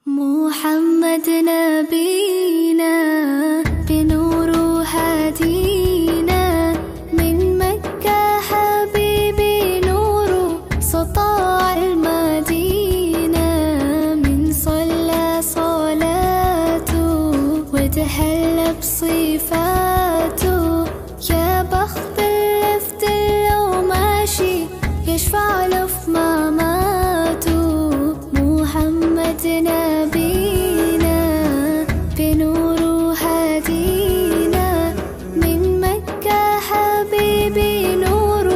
محمد نبينا بنور هدينا من مكة، حبيبي نور سطاع المدينة. من صلى صلاته وتهلى بصفاته، يا بخت اللفت لو ماشي يشفع له في مماته. محمد نبينا بنور هدينا من مكة، حبيبي نور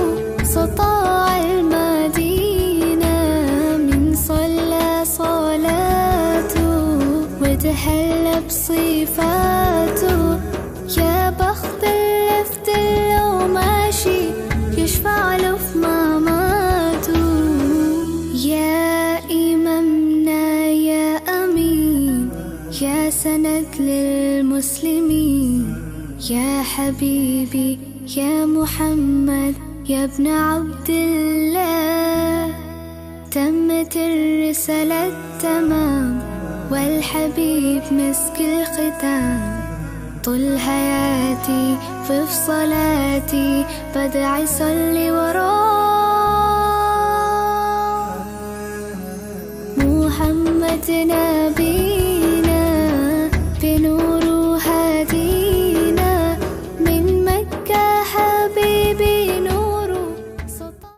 سطاع المدينة. من صلى صلاته وتهلى بصفاته، يا بخت اللفت لو ماشي يشفع له في مماته. يا إمامنا يا أمين، يا سند للمسلمين، يا حبيبي يا محمد يا ابن عبد الله. تمت الرسالة تمام والحبيب مسك الختام. طول حياتي في صلاتي بدعي صلي وراه. محمد